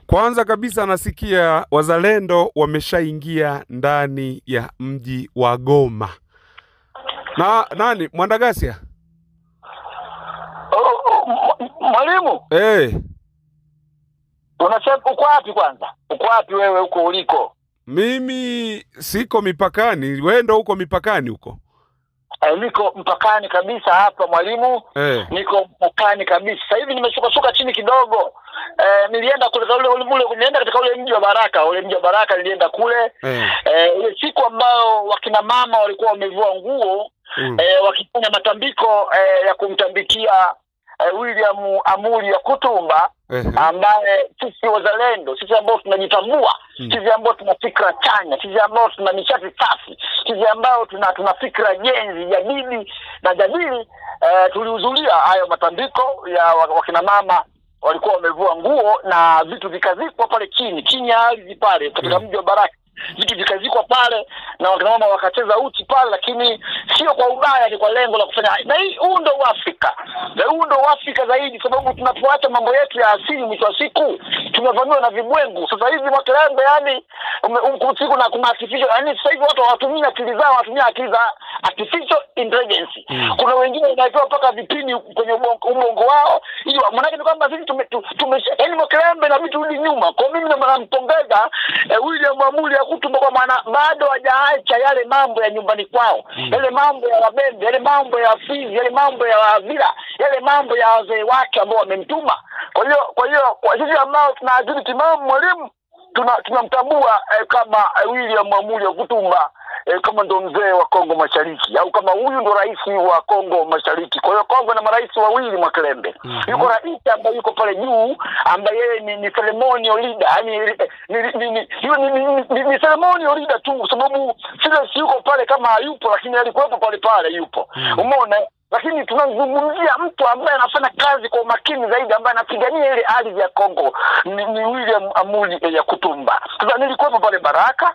Kwanza kabisa nasikia wazalendo wameshaingia ndani ya mji wa Goma. Na nani? Mwandagasia? Mwalimu, unasema uko wapi kwanza? Uko wapi wewe huko uliko? Mimi siko mipakani, wewe ndo uko mipakani huko. Niko mpakani kabisa hapa mwalimu. Niko mpakani kabisa. Sasa hivi nimeshuka chini kidogo. Nilienda kule nilienda katika ule mji wa Baraka, nilienda kule. Ile siku ambao wakina mama walikuwa wamevua nguo wakifanya matambiko ya kumtambikia William Amuri ya Kutumba, ambaye sisi wazalendo, sisi ambao tunajitambua, sisi ambao tuna fikra chanya, sisi ambao tuna nishati safi, sisi ambao tuna fikra jenzi ya dini na jadili, tulihudhuria hayo matambiko ya wakina mama walikuwa wamevua nguo na vitu vikazikwa pale chini ya ardhi pale katika mji wa Baraka. Vitu vikazikwa pale na wakina mama wakacheza uchi pale, lakini sio kwa ubaya, ni kwa lengo la kufanya. Na huu ndo Afrika. Na huu ndo Afrika zaidi, sababu tunapoacha mambo yetu ya asili, mwisho wa siku tunavamiwa na vibwengu. Sasa hivi Mwakelembe, yani siku na kuna artificial, yani sasa hivi watu hawatumii akili zao, wanatumia akili za artificial intelligence. Kuna wengine wanaitoa mpaka vipini kwenye ubongo wao, ili maana ni kwamba sisi yani Mwakelembe na vitu rudi nyuma. Kwa mimi nampongeza William Amuri ya Kutumba, kwa maana bado hajaacha yale mambo ya nyumbani kwao, yale mambo ya Wabembe, yale mambo ya Fizi, yale mambo ya Wavira, yale mambo ya wazee wake ambao wamemtuma. Kwa hiyo kwa sisi ambao tunaadili timamu, mwalimu, tunamtambua kama William Amuri ya Kutumba kama ndo mzee wa Kongo Mashariki, au kama huyu ndo rais wa Kongo Mashariki. Kwa hiyo Kongo na marais wawili Mwakelembe. Yuko rais ambaye yuko pale juu, ambaye yeye ni ceremonial leader, yani ni ceremonial leader tu, sababu si yuko pale kama hayupo, lakini alikuwepo pale yupo. Umeona? Lakini tunazungumzia mtu ambaye anafanya kazi kwa umakini zaidi, ambaye anapigania ile ardhi ya Kongo, ni William Amuri ya Kutumba. Sasa nilikuwepo pale Baraka.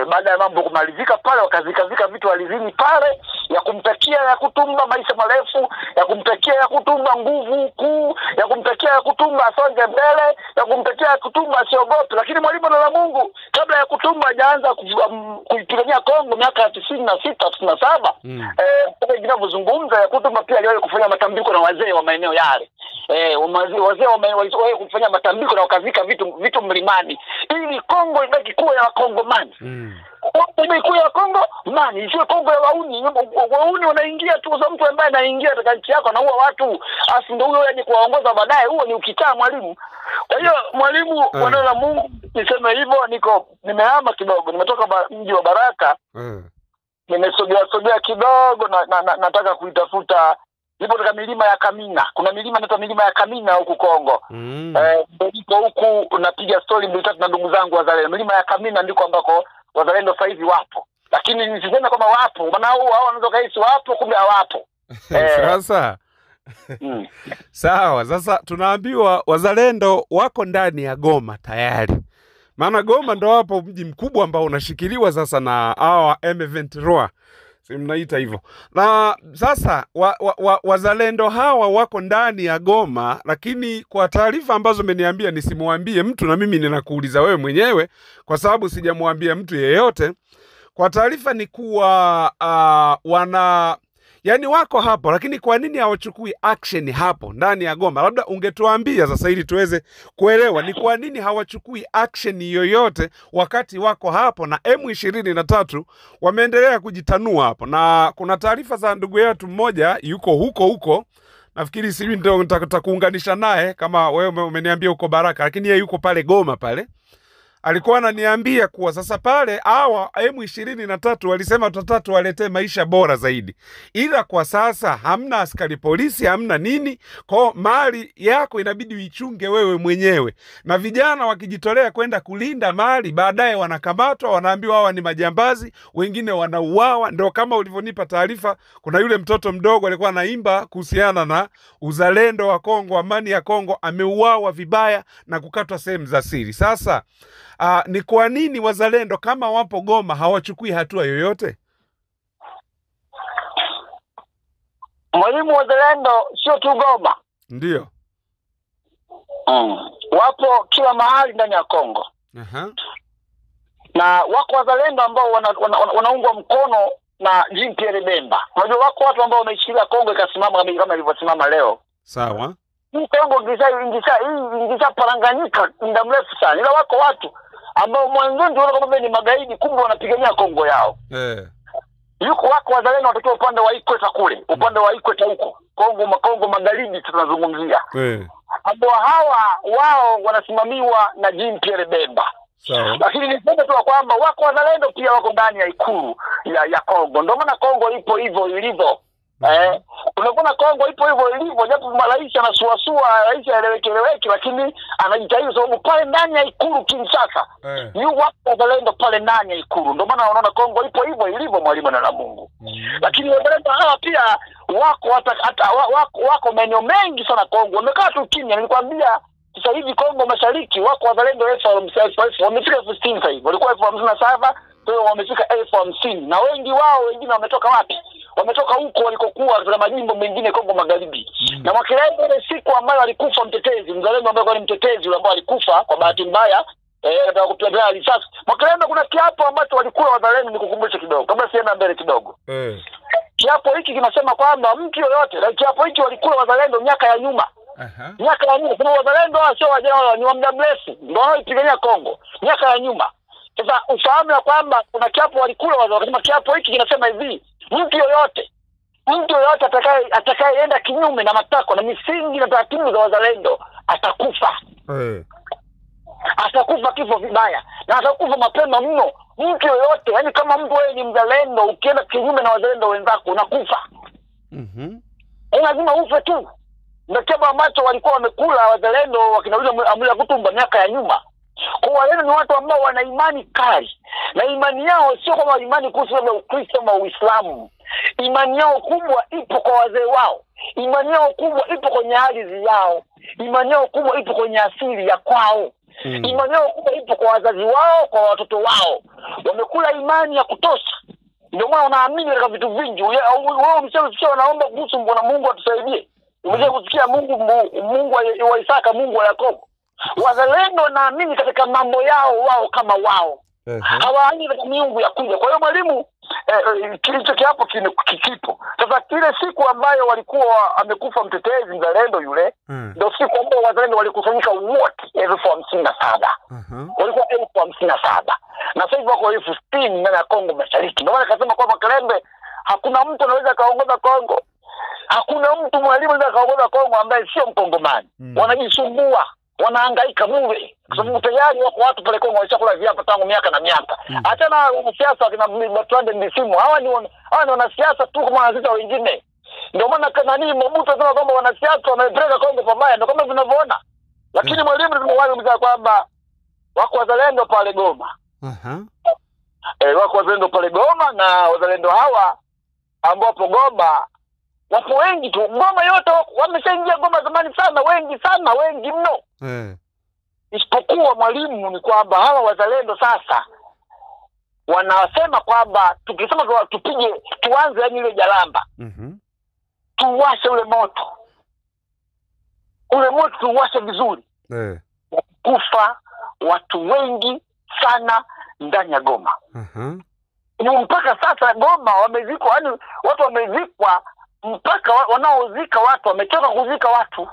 Baada ya mambo kumalizika pale, wakazika vitu alizini pale, ya kumtakia ya Kutumba maisha marefu, ya kumtakia ya Kutumba nguvu kuu, ya kumtakia ya Kutumba asonge mbele, ya kumtakia ya Kutumba asiogope. Lakini mwalimu na Mungu, kabla ya Kutumba hajaanza kuipigania Kongo miaka ya 96 97, kwa ninavyozungumza, ya Kutumba pia aliwahi kufanya matambiko na wazee wa maeneo yale. Wazee waliwahi kufanya matambiko na wakazika vitu mlimani, ili Kongo ibaki kuwa ya Wakongomani. Kongo ikuwa ya Kongo mani, sio Kongo ya wauni. Wauni wanaingia tu, za mtu ambaye anaingia katika nchi yako anaua watu, asi ndio huyo aje kuwaongoza baadaye. Huo ni ukitaa, mwalimu. Kwa hiyo mwalimu, wana la Mungu, niseme hivyo, nimehama kidogo, nimetoka mji wa Baraka. Nimesogea kidogo na nataka kuitafuta. Nipo katika milima ya Kamina. Kuna milima inaitwa milima ya Kamina huku Kongo. Niko huku napiga story mbili tatu na ndugu zangu wazalendo. Milima ya Kamina ndiko ambako wazalendo sasa hivi wapo. Lakini nisiseme kama wapo, maana hao wanaweza kaisi wapo, kumbe hawapo. Sasa sawa, sasa tunaambiwa wazalendo wako ndani ya Goma tayari. Maana Goma ndo hapo mji mkubwa ambao unashikiliwa sasa na hawa M23. Si mnaita hivyo. Na sasa wazalendo hawa wako ndani ya Goma, lakini kwa taarifa ambazo umeniambia nisimuambie mtu, na mimi ninakuuliza wewe mwenyewe kwa sababu sijamuambia mtu yeyote. Kwa taarifa ni kuwa yani wako hapo, lakini kwa nini hawachukui action hapo ndani ya Goma? Labda ungetuambia sasa ili tuweze kuelewa ni kwa nini hawachukui action yoyote wakati wako hapo, na M23 wameendelea kujitanua hapo. Na kuna taarifa za ndugu yetu mmoja yuko huko, nafikiri sijui ndio nitakuunganisha naye kama wewe umeniambia uko Baraka, lakini yeye yuko pale Goma pale. Alikuwa ananiambia kuwa sasa pale hawa M23 walisema tutatatu waletee maisha bora zaidi. Ila kwa sasa hamna askari polisi, hamna nini. Kwa mali yako inabidi uichunge wewe mwenyewe. Na vijana wakijitolea kwenda kulinda mali, baadaye wanakamatwa, wanaambiwa hawa ni majambazi, wengine wanauawa. Ndio kama ulivyonipa taarifa, kuna yule mtoto mdogo alikuwa anaimba kuhusiana na uzalendo wa Kongo, amani ya Kongo, ameuawa vibaya na kukatwa sehemu za siri. Sasa ni kwa nini wazalendo kama wapo Goma hawachukui hatua yoyote? Mwalimu, wazalendo sio tu Goma. Ndio. Wapo kila mahali ndani ya Kongo. Na wako wazalendo ambao wanaungwa mkono na Jean Pierre Bemba. Unajua wako watu ambao wameishikilia Kongo ikasimama kama ilivyosimama leo. Sawa. Hii Kongo ingisha paranganyika muda mrefu sana. Ila wako watu ambao mwanzoni wanaona kama ni magaidi, kumbe wanapigania Kongo yao. Wako wazalendo watakiwa upande wa Ikweta kule, upande wa Ikweta huko. Kongo magharibi tunazungumzia. Ambao hawa wao wanasimamiwa na Jean Pierre Bemba. Lakini niseme tu kwamba wako wazalendo pia wako ndani ya ikulu ya Kongo. Ndio maana Kongo ipo hivyo ilivyo. Unaona Kongo ipo hivyo ilivyo, japo rais anasuasua, rais aeleweke, lakini anajitahidi sababu pale ndani ya ikulu Kinshasa. Wako wazalendo pale ndani ya ikulu. Ndio maana unaona Kongo ipo hivyo ilivyo, mwalimu na Mungu. Lakini wazalendo hawa pia wako maeneo mengi sana Kongo. Wamekaa tu kimya. Nilikwambia sasa hivi Kongo Mashariki wako wazalendo wamefika 15 sasa hivi. Walikuwa 57, sasa wamefika 50. Na wengi wao wengine wametoka wapi? Wametoka huko walikokuwa katika majimbo mengine Kongo Magharibi. Na Makelele ile siku ambayo alikufa mtetezi, mzalendo ambaye ni mtetezi yule ambaye alikufa kwa bahati mbaya, nataka kupiga risasi. Makelele kuna kiapo ambacho walikula wazalendo, nikukumbushe kidogo kabla sienda mbele kidogo. Kiapo hiki kinasema kwamba mtu yoyote, na kiapo hiki walikula wazalendo miaka ya nyuma. Miaka ya nyuma, kwa wazalendo sio wajao, ni wa muda mrefu ndio wanaopigania Kongo miaka ya nyuma. Sasa ufahamu ya kwamba kuna kiapo walikula wazalendo. Kama kiapo hiki kinasema hivi, mtu yoyote atakayeenda kinyume na matakwa na misingi na taratibu za wazalendo atakufa. Atakufa kifo vibaya na atakufa mapema mno. Mtu yoyote, yani kama mtu wewe ni mzalendo ukienda kinyume na wazalendo wenzako unakufa. Lazima ufe tu. Ndio kiapo ambacho walikuwa wamekula wazalendo wakinauliza amri ya kutumba miaka ya nyuma. Kwa wazalendo ni watu ambao wana imani kali. Na imani yao sio kama imani kuhusu Ukristo au Uislamu. Imani yao kubwa ipo kwa wazee wao. Imani yao kubwa ipo kwenye ardhi yao. Imani yao kubwa ipo kwenye asili ya kwao. Imani yao kubwa ipo kwa wazazi wao, kwa watoto wao. Wamekula imani ya kutosha. Ndio maana wanaamini katika vitu vingi. Wao msema wanaomba kuhusu Bwana Mungu atusaidie. Umeweza kusikia Mungu wa Isaka, Mungu wa Yakobo. Wazalendo wanaamini katika mambo yao wao kama wao. Hawaamini katika miungu ya kuja. Kwa hiyo mwalimu kilicho kiapo kikipo. Sasa kile siku ambayo walikuwa amekufa mtetezi mzalendo yule, ndio siku ambayo wazalendo walikusanyika wote 57,000. Walikuwa 57,000. Na sasa hivi wako 60,000 ndani ya Kongo Mashariki. Ndio maana akasema kwamba Kalembe hakuna mtu anaweza kaongoza Kongo. Hakuna mtu mwalimu anaweza kaongoza Kongo ambaye sio Mkongomani. Wanajisumbua, wanahangaika bure. Kwa sababu tayari wako watu pale Kongo walishakula viapo tangu miaka na miaka. Hata na wanasiasa kina Bertrand Bisimwa, hawa ni wanasiasa tu kama wanasiasa wengine. Ndio maana kanani Mobutu anasema kwamba wanasiasa wamepeleka Kongo pabaya, ndio kama tunavyoona. Lakini mwalimu tunamwambia kwamba wako wazalendo pale Goma. Wako wazalendo pale Goma, na wazalendo hawa ambao Goma wapo wengi tu. Goma yote wameshaingia Goma zamani sana, wengi mno. Isipokuwa mwalimu ni kwamba hawa wazalendo sasa wanasema kwamba tukisema tuanze yani ile jalamba. Tuwashe ule moto. Ule moto tuwashe vizuri. Kufa watu wengi sana ndani ya Goma. Mpaka sasa Goma wamezikwa, yani watu wamezikwa mpaka wanaozika watu wamechoka kuzika watu.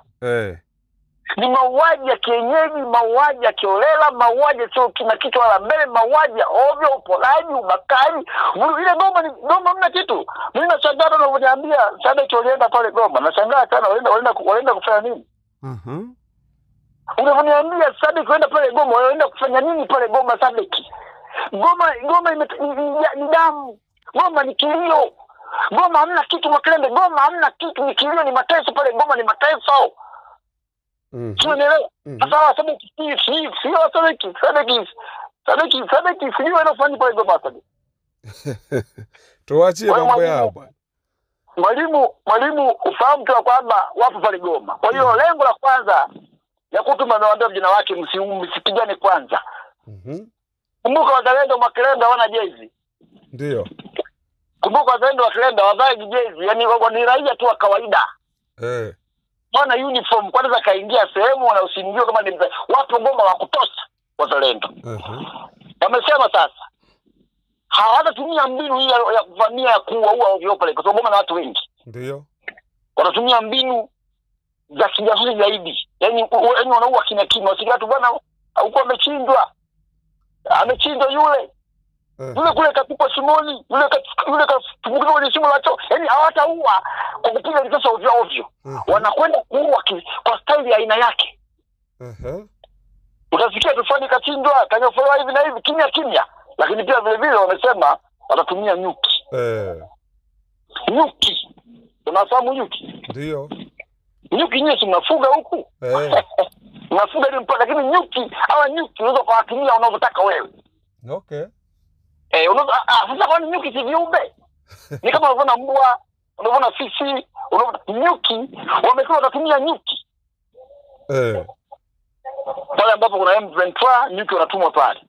Ni mauaji ya kienyeji, mauaji ya kiolela, mauaji sio kina kitu wala mbele, mauaji ya ovyo, upolaji, ubakaji. Ile Goma mna kitu. Mimi nashangaa na unaniambia Sadek walienda pale Goma. Nashangaa sana walienda kufanya nini? Unaniambia Sadek walienda pale Goma, walienda kufanya nini pale Goma Sadek? Goma ni damu. Goma ni kilio. Goma hamna kitu Makelele, Goma hamna kitu, ni kilio, ni mateso pale Goma, ni mateso. Tunaelewa. Sasa Sadek sio wanafanya pale Goma Sadek. Tuachie mambo yao bwana. Mwalimu ufahamu tu kwamba wapo pale Goma. Kwa hiyo lengo la kwanza ya kutuma nawaambia vijana wake msipigane kwanza. Kumbuka wazalendo Makelele hawana jezi. Ndio. Kumbuka wazalendo wa Kelenda wavae jezi, yani ni raia tu wa kawaida. wana uniform kwanza kaingia sehemu na usimjue kama ni wapo Goma wa kutosha wazalendo. Wamesema sasa hawatatumia mbinu hii ya kuvamia kuua ovyo pale kwa sababu Goma na watu wengi. Ndio. Wanatumia mbinu za kijasusi zaidi. Yaani wanaua kimya kimya. Wasikia watu bwana huko amechinjwa. Amechinjwa yule. Yule kule katupwa shimoni, yule katupwa kwenye shimo la choo. Yaani hawataua kwa kupiga risasi ovyo ovyo. Wanakwenda kuua kwa staili ya aina yake. Utasikia tufanye kachinjwa, kanyofolewa hivi na hivi kimya kimya. Lakini pia vile vile wamesema watatumia nyuki. Nyuki. Unafahamu nyuki? Ndio. Nyuki nyinyi mnafuga huku? Mnafuga ile mpaka lakini nyuki unaweza kuwatumia unavyotaka wewe. Okay. Sasa kwa nyuki si viumbe? Ni kama unaona mbwa, unaona fisi, unaona nyuki, wamesema watatumia nyuki. Pale ambapo kuna M23 nyuki wanatumwa pale.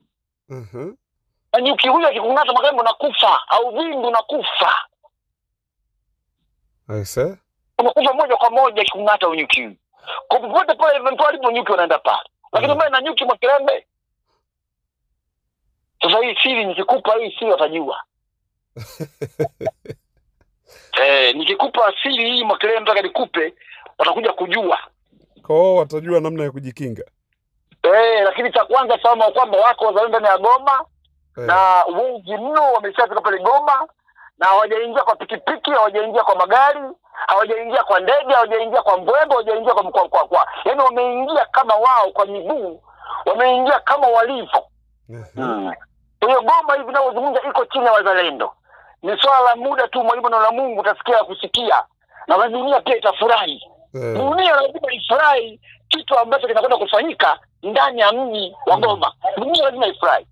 Na nyuki huyo akikung'ata magambo nakufa au vindu nakufa. Aise. Unakufa moja kwa moja akikung'ata nyuki. Kwa popote pale M23 alipo nyuki wanaenda pale. Lakini mbona na nyuki Makerembe? Sasa hii siri nikikupa hii siri watajua. Nikikupa siri hii Makerembe mpaka nikupe watakuja kujua. Kwa watajua namna ya kujikinga. Lakini cha kwanza fahamu kwamba wako wazalendo ndani ya Goma na wengi mno wameshafika pale Goma na hawajaingia kwa pikipiki, hawajaingia kwa magari, hawajaingia kwa ndege, hawajaingia kwa mbwembe, hawajaingia kwa yaani wameingia kama wao kwa miguu, wameingia kama walivyo. Kwa hiyo Goma hivi ninazungumza iko chini ya wazalendo. Ni swala la muda tu mwalimu na la Mungu utasikia kusikia na dunia pia itafurahi. Dunia lazima ifurahi kitu ambacho kinakwenda kufanyika ndani ya mji wa Goma. Dunia lazima ifurahi.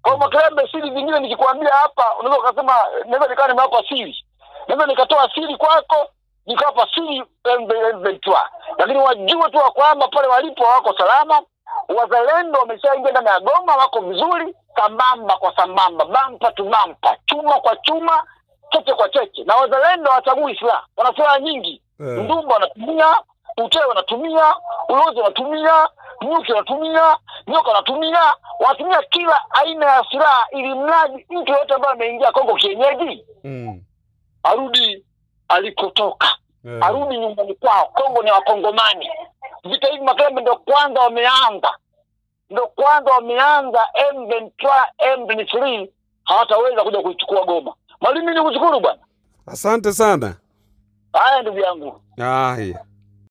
Kwa Makerembe siri zingine nikikwambia hapa unaweza kusema naweza nikawa nimewapa siri. Naweza nikatoa siri kwako, nikawapa siri M23. Lakini wajue tu kwamba pale walipo wako salama. Wazalendo wameshaingia ndani ya Goma wako vizuri, sambamba kwa sambamba, bampa tu bampa, chuma kwa chuma, cheche kwa cheche. Na wazalendo hawachagui silaha. Wana silaha nyingi. Ndumba wanatumia, uteo wanatumia, ulozi wanatumia, nyuki wanatumia, nyoka wanatumia, wanatumia kila aina ya silaha ili mradi mtu yote ambaye ameingia Kongo kienyeji arudi alikotoka. Arudi nyumbani kwao. Kongo ni wakongomani. Vita hivi Makerembe ndio kwanza wameanza. M23 M23 hawataweza kuja kuichukua Goma. Mwalimu nikushukuru bwana. Asante sana. Haya ndugu yangu. Haya.